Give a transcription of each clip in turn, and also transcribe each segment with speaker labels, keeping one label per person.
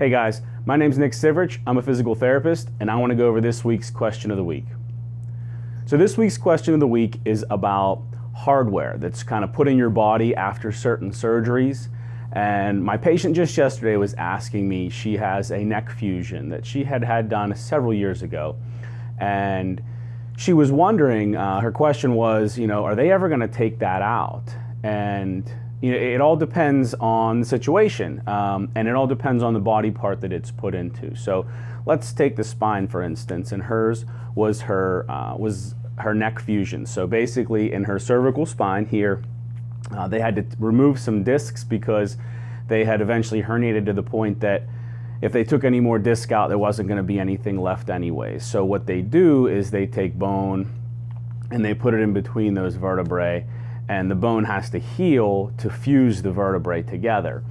Speaker 1: Hey guys, my name's Nick Sivrich. I'm a physical therapist, and I want to go over this week's question of the week. So this week's question of the week is about hardware that's kind of put in your body after certain surgeries. And my patient just yesterday was asking me, she has a neck fusion that she had done several years ago. And she was wondering, her question was, are they ever going to take that out? And it all depends on the situation, and it all depends on the body part that it's put into. So let's take the spine, for instance, and hers was her neck fusion. So basically in her cervical spine here, they had to remove some discs because they had eventually herniated to the point that if they took any more disc out, there wasn't going to be anything left anyway. So what they do is they take bone and they put it in between those vertebrae, and the bone has to heal to fuse the vertebrae together.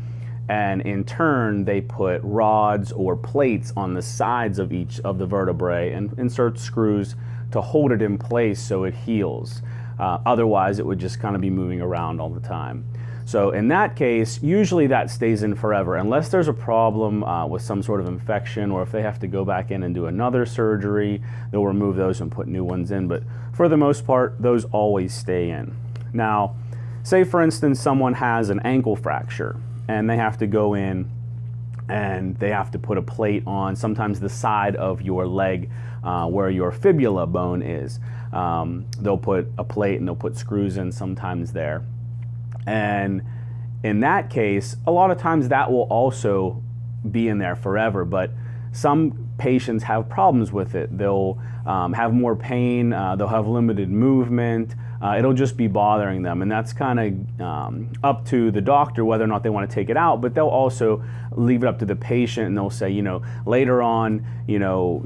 Speaker 1: And in turn, they put rods or plates on the sides of each of the vertebrae and insert screws to hold it in place so it heals. Otherwise, it would just kind of be moving around all the time. So in that case, usually that stays in forever, unless there's a problem with some sort of infection, or if they have to go back in and do another surgery, they'll remove those and put new ones in. But for the most part, those always stay in. Now, say for instance, someone has an ankle fracture and they have to go in and they have to put a plate on sometimes the side of your leg where your fibula bone is. They'll put a plate and they'll put screws in sometimes there. And in that case, a lot of times that will also be in there forever, but some patients have problems with it. They'll have more pain, they'll have limited movement, it'll just be bothering them, and that's kind of up to the doctor whether or not they want to take it out, but they'll also leave it up to the patient, and they'll say, later on,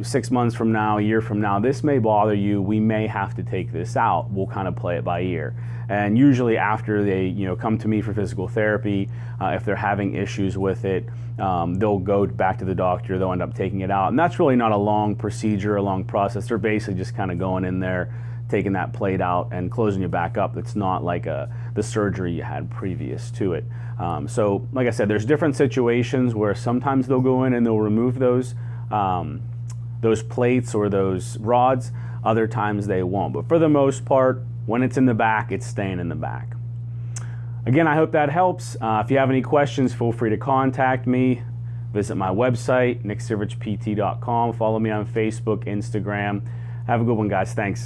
Speaker 1: 6 months from now, a year from now, this may bother you, we may have to take this out. We'll kind of play it by ear. And usually after they come to me for physical therapy, if they're having issues with it, they'll go back to the doctor, they'll end up taking it out. And that's really not a long procedure, a long process. They're basically just kind of going in there, taking that plate out and closing you back up. It's not like the surgery you had previous to it. So like I said, there's different situations where sometimes they'll go in and they'll remove those plates or those rods. Other times they won't. But for the most part, when it's in the back, it's staying in the back. Again, I hope that helps. If you have any questions, feel free to contact me. Visit my website, nicksivrichpt.com. Follow me on Facebook, Instagram. Have a good one, guys. Thanks.